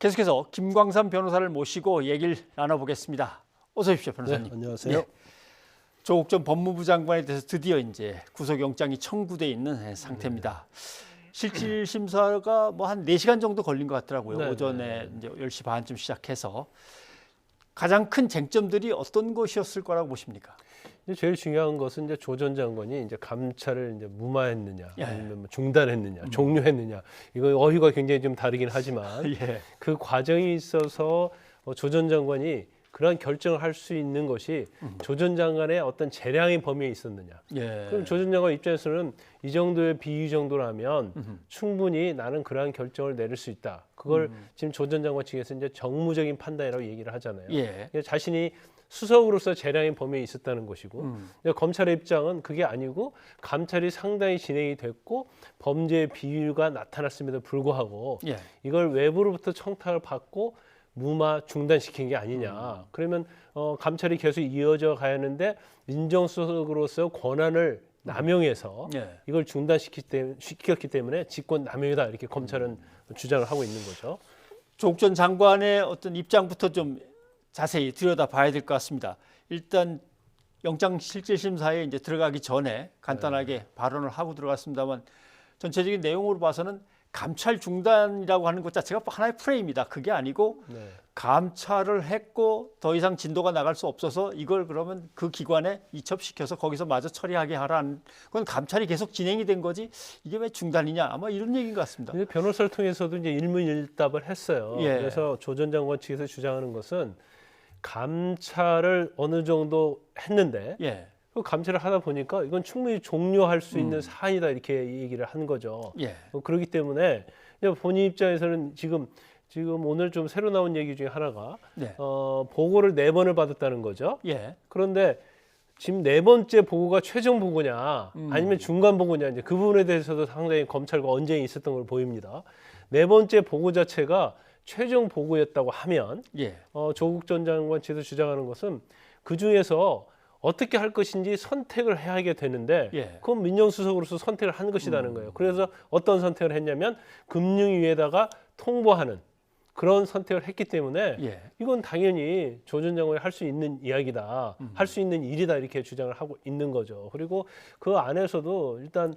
계속해서 김광삼 변호사를 모시고 얘기를 나눠보겠습니다. 어서 오십시오, 변호사님. 네, 안녕하세요. 네. 조국 전 법무부 장관에 대해서 드디어 이제 구속영장이 청구돼 있는 상태입니다. 실질 심사가 뭐 한 4시간 정도 걸린 것 같더라고요. 네, 오전에 이제 10시 반쯤 시작해서 가장 큰 쟁점들이 어떤 것이었을 거라고 보십니까? 제일 중요한 것은 이제 조 전 장관이 이제 감찰을 이제 무마했느냐, 예. 아니면 뭐 중단했느냐, 종료했느냐. 이거 어휘가 굉장히 좀 다르긴 하지만 예. 그 과정이 있어서 조 전 장관이 그런 결정을 할 수 있는 것이 조 전 장관의 어떤 재량의 범위에 있었느냐. 예. 그럼 조 전 장관 입장에서는 이 정도의 비위 정도라면 충분히 나는 그러한 결정을 내릴 수 있다. 그걸 지금 조 전 장관 측에서 이제 정무적인 판단이라고 얘기를 하잖아요. 예. 자신이 수석으로서 재량의 범위에 있었다는 것이고 검찰의 입장은 그게 아니고 감찰이 상당히 진행이 됐고 범죄의 비율가 나타났음에도 불구하고 예. 이걸 외부로부터 청탁을 받고 무마 중단시킨 게 아니냐. 그러면 감찰이 계속 이어져 가야 하는데 민정수석으로서 권한을 남용해서 예. 이걸 중단시켰기 때문에 직권 남용이다 이렇게 검찰은 주장을 하고 있는 거죠. 조국 전 장관의 어떤 입장부터 좀 자세히 들여다봐야 될 것 같습니다. 일단 영장 실질심사에 이제 들어가기 전에 간단하게 발언을 하고 들어갔습니다만 전체적인 내용으로 봐서는 감찰 중단이라고 하는 것 자체가 하나의 프레임이다. 그게 아니고 네. 감찰을 했고 더 이상 진도가 나갈 수 없어서 이걸 그러면 그 기관에 이첩시켜서 거기서 마저 처리하게 하라는 그건 감찰이 계속 진행이 된 거지 이게 왜 중단이냐 아마 이런 얘기인 것 같습니다. 변호사를 통해서도 이제 일문일답을 했어요. 예. 그래서 조 전 장관 측에서 주장하는 것은 감찰을 어느 정도 했는데 예. 그 감찰을 하다 보니까 이건 충분히 종료할 수 있는 사안이다 이렇게 얘기를 한 거죠. 예. 그렇기 때문에 본인 입장에서는 지금 오늘 좀 새로 나온 얘기 중에 하나가 네. 보고를 4번을 받았다는 거죠. 예. 그런데 지금 4번째 보고가 최종 보고냐 아니면 중간 보고냐 이제 그 부분에 대해서도 상당히 검찰과 언쟁이 있었던 걸 보입니다. 4번째 보고 자체가 최종 보고였다고 하면 예. 조국 전 장관 측에서 주장하는 것은 그 중에서 어떻게 할 것인지 선택을 해야 하게 되는데 예. 그건 민정수석으로서 선택을 한 것이라는 거예요. 그래서 어떤 선택을 했냐면 금융위에다가 통보하는 그런 선택을 했기 때문에 예. 이건 당연히 조 전 장관이 할 수 있는 이야기다, 할 수 있는 일이다 이렇게 주장을 하고 있는 거죠. 그리고 그 안에서도 일단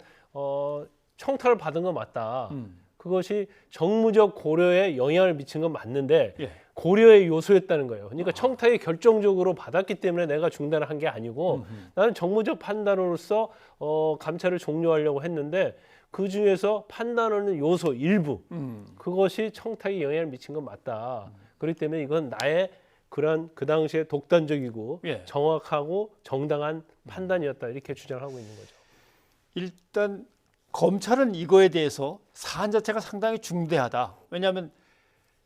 청탁을 받은 건 맞다. 그것이 정무적 고려에 영향을 미친 건 맞는데 예. 고려의 요소였다는 거예요. 그러니까 청탁이 결정적으로 받았기 때문에 내가 중단을 한 게 아니고 나는 정무적 판단으로서 감찰을 종료하려고 했는데 그 중에서 판단하는 요소 일부 그것이 청탁에 영향을 미친 건 맞다. 그렇기 때문에 이건 나의 그런 그 당시에 독단적이고 예. 정확하고 정당한 판단이었다 이렇게 주장을 하고 있는 거죠. 일단 검찰은 이거에 대해서 사안 자체가 상당히 중대하다. 왜냐하면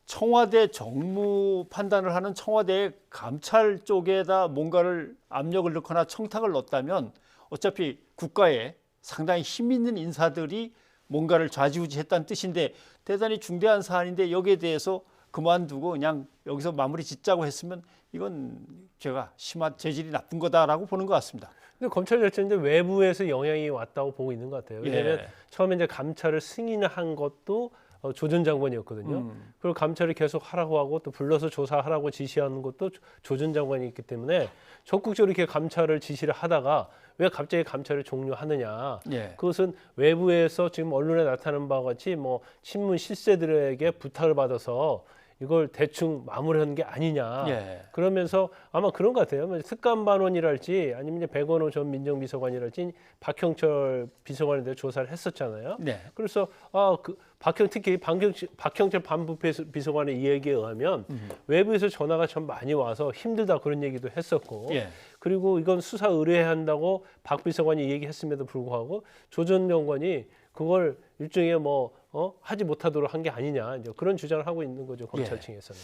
청와대 정무 판단을 하는 청와대의 감찰 쪽에다 뭔가를 압력을 넣거나 청탁을 넣었다면 어차피 국가에 상당히 힘 있는 인사들이 뭔가를 좌지우지했다는 뜻인데 대단히 중대한 사안인데 여기에 대해서 그만두고 그냥 여기서 마무리 짓자고 했으면 이건 제가 심한 재질이 나쁜 거다라고 보는 것 같습니다. 근데 검찰 자체인데 외부에서 영향이 왔다고 보고 있는 것 같아요. 왜냐하면 예. 처음에 이제 감찰을 승인한 것도 조 전 장관이었거든요. 그리고 감찰을 계속 하라고 하고 또 불러서 조사하라고 지시하는 것도 조 전 장관이 있기 때문에 적극적으로 이렇게 감찰을 지시를 하다가 왜 갑자기 감찰을 종료하느냐. 예. 그것은 외부에서 지금 언론에 나타난 바와 같이 뭐 친문 실세들에게 부탁을 받아서 이걸 대충 마무리하는 게 아니냐. 예. 그러면서 아마 그런 것 같아요. 뭐 특감반원이랄지 아니면 이제 백원호 전 민정비서관이랄지 박형철 비서관에 대해 조사를 했었잖아요. 네. 그래서 특히 박형철 반부비서관의 이야기에 의하면 외부에서 전화가 참 많이 와서 힘들다 그런 얘기도 했었고 예. 그리고 이건 수사 의뢰해야 한다고 박 비서관이 얘기했음에도 불구하고 조 전 장관이 그걸 일종의 하지 못하도록 한 게 아니냐 이제 그런 주장을 하고 있는 거죠 검찰 측에서는.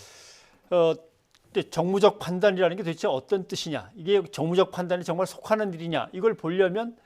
근데 정무적 판단이라는 게 도대체 어떤 뜻이냐? 이게 정무적 판단이 정말 속하는 일이냐? 이걸 보려면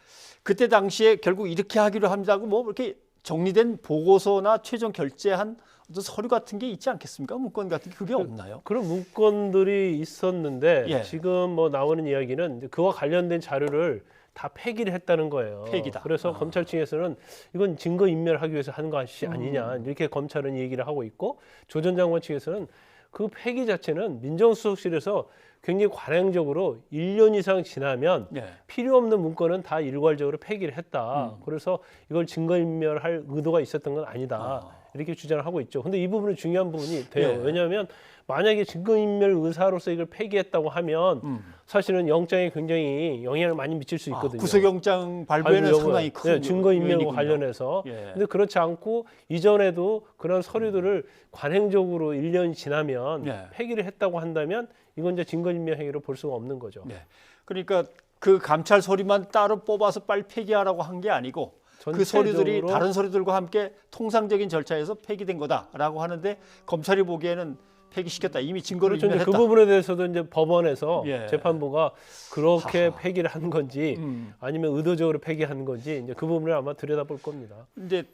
그때 당시에 결국 이렇게 하기로 합니다고 뭐 이렇게 정리된 보고서나 최종 결재한 어떤 서류 같은 게 있지 않겠습니까? 문건 같은 게 그게 없나요? 그런 문건들이 있었는데 예. 지금 나오는 이야기는 그와 관련된 자료를 다 폐기를 했다는 거예요. 폐기다. 그래서 검찰 측에서는 이건 증거 인멸하기 위해서 한 것이 아니냐 이렇게 검찰은 얘기를 하고 있고 조 전 장관 측에서는 그 폐기 자체는 민정수석실에서 굉장히 관행적으로 1년 이상 지나면 예. 필요 없는 문건은 다 일괄적으로 폐기를 했다. 그래서 이걸 증거인멸할 의도가 있었던 건 아니다. 이렇게 주장을 하고 있죠. 근데 이 부분은 중요한 부분이 돼요. 예. 왜냐하면 만약에 증거인멸 의사로서 이걸 폐기했다고 하면 사실은 영장에 굉장히 영향을 많이 미칠 수 있거든요. 구속영장 발부에는 상당히 큰 네, 증거인멸과 요인이군요. 관련해서. 예. 근데 그렇지 않고 이전에도 그런 서류들을 관행적으로 1년이 지나면 예. 폐기를 했다고 한다면 이건 이제 증거인멸 행위로 볼 수가 없는 거죠. 네. 그러니까 그 감찰 서류만 따로 뽑아서 빨리 폐기하라고 한 게 아니고 그 서류들이 전체적으로 다른 서류들과 함께 통상적인 절차에서 폐기된 거다라고 하는데 검찰이 보기에는 폐기시켰다. 이미 증거를 그렇죠. 이제 인멸했다. 그 부분에 대해서도 이제 법원에서 예. 재판부가 그렇게 하하. 폐기를 한 건지 아니면 의도적으로 폐기한 건지 이제 그 부분을 아마 들여다볼 겁니다. 이제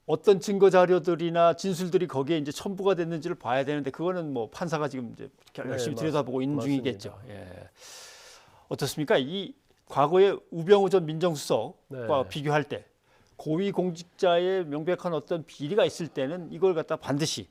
어떤 증거 자료들이나 진술들이 거기에 이제 첨부가 됐는지를 봐야 되는데 그거는 뭐 판사가 지금 이제 열심히 들여다보고 있는 맞습니다. 중이겠죠. 예. 어떻습니까? 이 과거에 우병우 전 민정수석과 네. 비교할 때 고위공직자의 명백한 어떤 비리가 있을 때는 이걸 갖다 반드시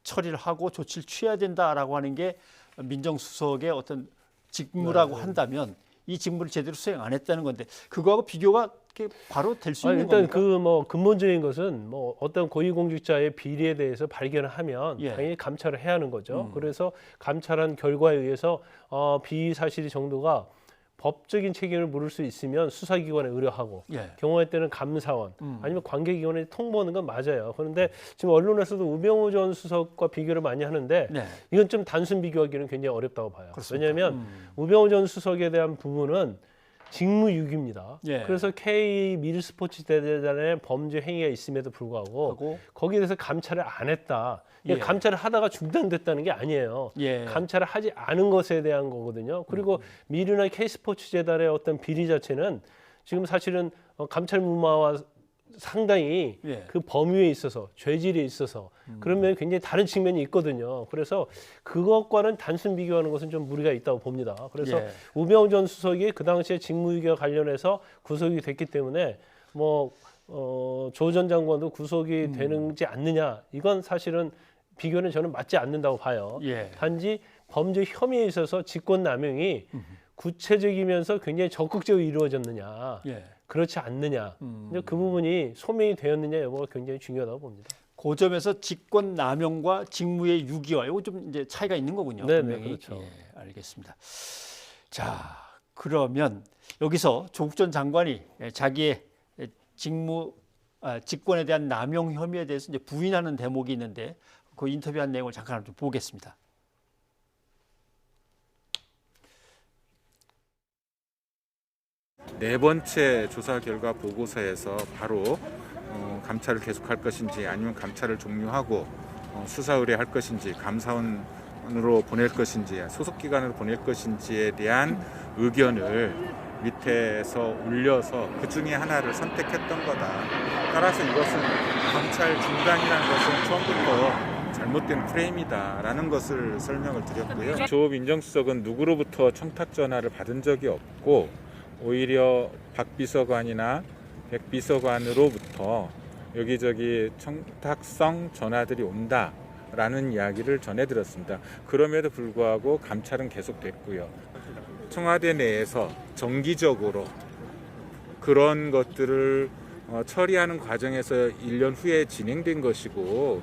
처리를 하고 조치를 취해야 된다라고 하는 게 민정수석의 어떤 직무라고 한다면 이 직무를 제대로 수행 안 했다는 건데 그거하고 비교가 이렇게 바로 될 수 있는 일단 겁니까? 그 뭐 근본적인 것은 뭐 어떤 고위공직자의 비리에 대해서 발견을 하면 예. 당연히 감찰을 해야 하는 거죠. 그래서 감찰한 결과에 의해서 비위 사실의 정도가 법적인 책임을 물을 수 있으면 수사기관에 의뢰하고 예. 경우에 때는 감사원 아니면 관계기관에 통보하는 건 맞아요. 그런데 지금 언론에서도 우병우 전 수석과 비교를 많이 하는데 네. 이건 좀 단순 비교하기는 굉장히 어렵다고 봐요. 그렇습니까? 왜냐하면 우병우 전 수석에 대한 부분은 직무유기입니다. 예. 그래서 K 미르스포츠재단의 범죄 행위가 있음에도 불구하고 하고 거기에 대해서 감찰을 안 했다. 예. 감찰을 하다가 중단됐다는 게 아니에요. 예. 감찰을 하지 않은 것에 대한 거거든요. 그리고 미르나 K스포츠재단의 어떤 비리 자체는 지금 사실은 감찰 무마와 상당히 예. 그 범위에 있어서 죄질에 있어서 그러면 굉장히 다른 측면이 있거든요. 그래서 그것과는 단순 비교하는 것은 좀 무리가 있다고 봅니다. 그래서 예. 우병우 전 수석이 그 당시에 직무유기와 관련해서 구속이 됐기 때문에 조 전 장관도 구속이 되는지 않느냐 이건 사실은 비교는 저는 맞지 않는다고 봐요. 예. 단지 범죄 혐의에 있어서 직권남용이 구체적이면서 굉장히 적극적으로 이루어졌느냐 예. 그렇지 않느냐 이제 그 부분이 소명이 되었느냐 여부가 굉장히 중요하다고 봅니다. 그 점에서 직권 남용과 직무의 유기와 이거 좀 이제 차이가 있는 거군요. 네, 분명히. 그렇죠. 예, 알겠습니다. 자, 그러면 여기서 조국 전 장관이 자기의 직권에 대한 남용 혐의에 대해서 이제 부인하는 대목이 있는데 그 인터뷰한 내용을 잠깐 좀 보겠습니다. 네 번째 조사 결과 보고서에서 바로 감찰을 계속할 것인지 아니면 감찰을 종료하고 수사 의뢰할 것인지 감사원으로 보낼 것인지 소속기관으로 보낼 것인지에 대한 의견을 밑에서 올려서 그 중에 하나를 선택했던 거다. 따라서 이것은 감찰 중단이라는 것은 처음부터 잘못된 프레임이다라는 것을 설명을 드렸고요. 조 민정수석은 누구로부터 청탁 전화를 받은 적이 없고 오히려 박 비서관이나 백 비서관으로부터 여기저기 청탁성 전화들이 온다라는 이야기를 전해드렸습니다. 그럼에도 불구하고 감찰은 계속됐고요. 청와대 내에서 정기적으로 그런 것들을 처리하는 과정에서 1년 후에 진행된 것이고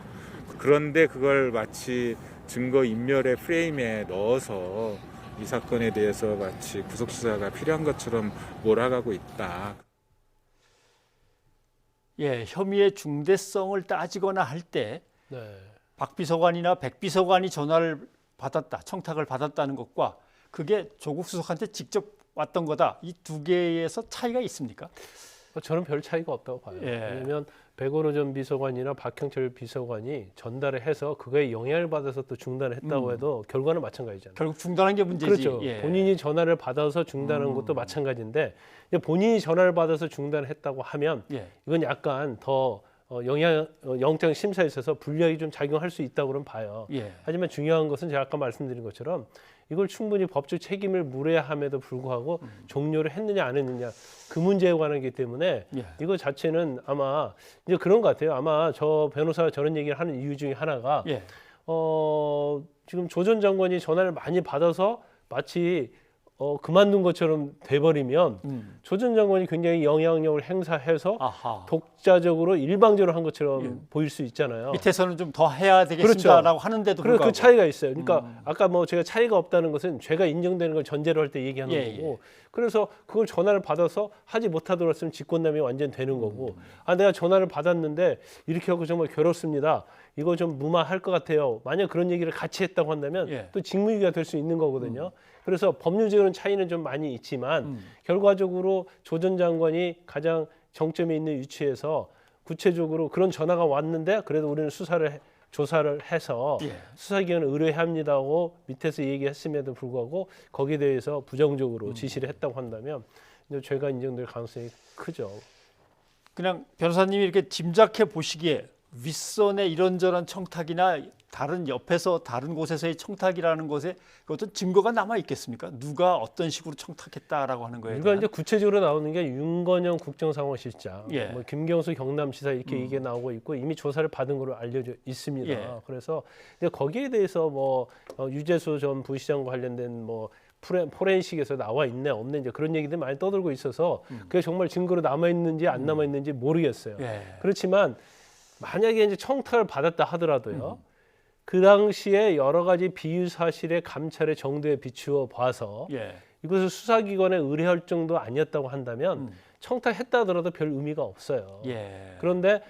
그런데 그걸 마치 증거인멸의 프레임에 넣어서 이 사건에 대해서 마치 구속수사가 필요한 것처럼 몰아가고 있다. 예, 혐의의 중대성을 따지거나 할 때 박 비서관이나 백 비서관이 전화를 받았다, 청탁을 받았다는 것과 그게 조국 수석한테 직접 왔던 거다. 이 두 개에서 차이가 있습니까? 저는 별 차이가 없다고 봐요. 예. 왜냐하면 백원호 전 비서관이나 박형철 비서관이 전달을 해서 그거에 영향을 받아서 또 중단을 했다고 해도 결과는 마찬가지잖아요. 결국 중단한 게 문제지. 그렇죠. 예. 본인이 전화를 받아서 중단한 것도 마찬가지인데 본인이 전화를 받아서 중단했다고 하면 예. 이건 약간 더 영장 심사에 있어서 불리하게 좀 작용할 수 있다고 는 봐요. 예. 하지만 중요한 것은 제가 아까 말씀드린 것처럼 이걸 충분히 법적 책임을 물어야 함에도 불구하고 종료를 했느냐 안 했느냐 그 문제에 관한이기 때문에 예. 이거 자체는 아마 이제 그런 것 같아요. 아마 저 변호사가 저런 얘기를 하는 이유 중에 하나가 예. 지금 조 전 장관이 전화를 많이 받아서 마치 그만둔 것처럼 돼버리면 조 전 장관이 굉장히 영향력을 행사해서 아하. 독자적으로 일방적으로 한 것처럼 예. 보일 수 있잖아요. 밑에서는 좀 더 해야 되겠습니다라고 하는데도 그리고 불구하고 그 차이가 있어요. 그러니까 아까 뭐 제가 차이가 없다는 것은 죄가 인정되는 걸 전제로 할 때 얘기하는 예, 거고, 그래서 그걸 전화를 받아서 하지 못하도록 했으면 직권남용이 완전 되는 거고, 아 내가 전화를 받았는데 이렇게 하고 정말 괴롭습니다. 이거 좀 무마할 것 같아요. 만약 그런 얘기를 같이 했다고 한다면 예. 또 직무유기가 될 수 있는 거거든요. 그래서 법률적으로는 차이는 좀 많이 있지만 결과적으로 조 전 장관이 가장 정점에 있는 위치에서 구체적으로 그런 전화가 왔는데 그래도 우리는 조사를 해서 예. 수사기관을 의뢰해야 합니다고 밑에서 얘기했음에도 불구하고 거기에 대해서 부정적으로 지시를 했다고 한다면 이제 죄가 인정될 가능성이 크죠. 그냥 변호사님이 이렇게 짐작해 보시기에 윗선의 이런저런 청탁이나 다른 옆에서 다른 곳에서의 청탁이라는 것에 어떤 증거가 남아 있겠습니까? 누가 어떤 식으로 청탁했다라고 하는 거예요. 우리가 이제 구체적으로 나오는 게 윤건영 국정상황실장, 예. 뭐 김경수 경남지사 이렇게 얘기가 나오고 있고 이미 조사를 받은 걸로 알려져 있습니다. 예. 그래서 이제 거기에 대해서 뭐 유재수 전 부시장과 관련된 뭐 포렌식에서 나와 있네 없네 이제 그런 얘기들 많이 떠들고 있어서 그게 정말 증거로 남아 있는지 안 남아 있는지 모르겠어요. 예. 그렇지만 만약에 이제 청탁을 받았다 하더라도요. 그 당시에 여러 가지 비유 사실의 감찰의 정도에 비추어 봐서 예. 이것을 수사기관에 의뢰할 정도 아니었다고 한다면 청탁했다 하더라도 별 의미가 없어요. 예. 그런데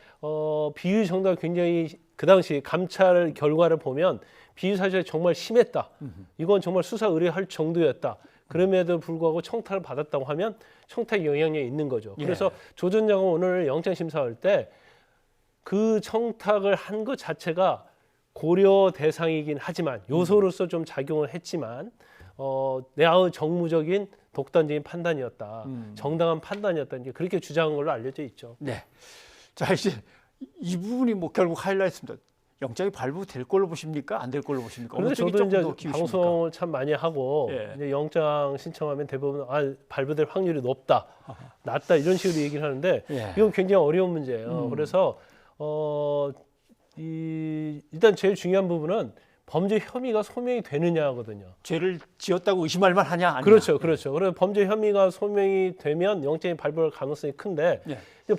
비유 정도가 굉장히 그 당시 감찰 결과를 보면 비유 사실이 정말 심했다. 이건 정말 수사 의뢰할 정도였다. 그럼에도 불구하고 청탁을 받았다고 하면 청탁 영향력이 있는 거죠. 예. 그래서 조 전 장관 오늘 영장 심사할 때 그 청탁을 한 것 자체가 고려 대상이긴 하지만 요소로서 좀 작용을 했지만 내아의 정무적인 독단적인 판단이었다. 정당한 판단이었다. 이제 그렇게 주장한 걸로 알려져 있죠. 네. 자 이제 이 부분이 뭐 결국 하이라이트입니다. 영장이 발부될 걸로 보십니까? 안 될 걸로 보십니까? 그런데 어느 쪽이 저도 조금 이제 더 키우십니까? 방송을 참 많이 하고 예. 이제 영장 신청하면 대부분 발부될 확률이 높다, 낮다 이런 식으로 얘기를 하는데 예. 이건 굉장히 어려운 문제예요. 그래서 일단 제일 중요한 부분은 범죄 혐의가 소명이 되느냐 하거든요. 죄를 지었다고 의심할 만하냐? 아니냐? 그렇죠. 그래서 범죄 혐의가 소명이 되면 영장이 발부할 가능성이 큰데 예. 이제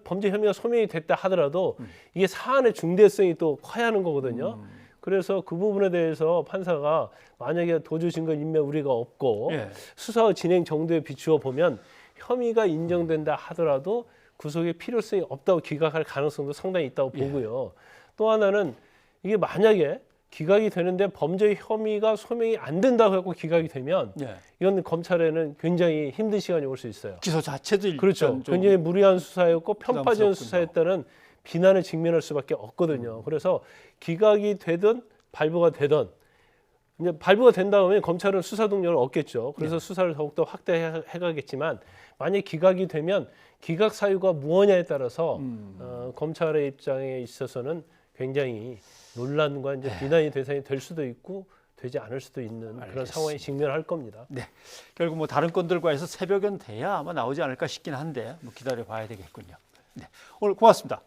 범죄 혐의가 소명이 됐다 하더라도 이게 사안의 중대성이 또 커야 하는 거거든요. 그래서 그 부분에 대해서 판사가 만약에 도주 증거 인멸 우리가 없고 예. 수사 진행 정도에 비추어 보면 혐의가 인정된다 하더라도 구속의 필요성이 없다고 기각할 가능성도 상당히 있다고 보고요. 또 하나는 이게 만약에 기각이 되는데 범죄 혐의가 소명이 안 된다고 해서 기각이 되면 예. 이건 검찰에는 굉장히 힘든 시간이 올 수 있어요. 기소 자체도 일단 그렇죠. 좀 굉장히 무리한 수사였고 편파적인 부담스럽군요. 수사였다는 비난을 직면할 수밖에 없거든요. 그래서 기각이 되든 발부가 되든 이제 발부가 된 다음에 검찰은 수사 동력을 얻겠죠. 그래서 수사를 더욱더 확대해 가겠지만 만약 기각이 되면 기각 사유가 무엇냐에 따라서 검찰의 입장에 있어서는 굉장히 논란과 이제 비난의 대상이 될 수도 있고 되지 않을 수도 있는 그런 알겠습니다. 상황에 직면할 겁니다. 네. 결국 뭐 다른 건들과 해서 새벽은 돼야 아마 나오지 않을까 싶긴 한데 뭐 기다려 봐야 되겠군요. 네. 오늘 고맙습니다.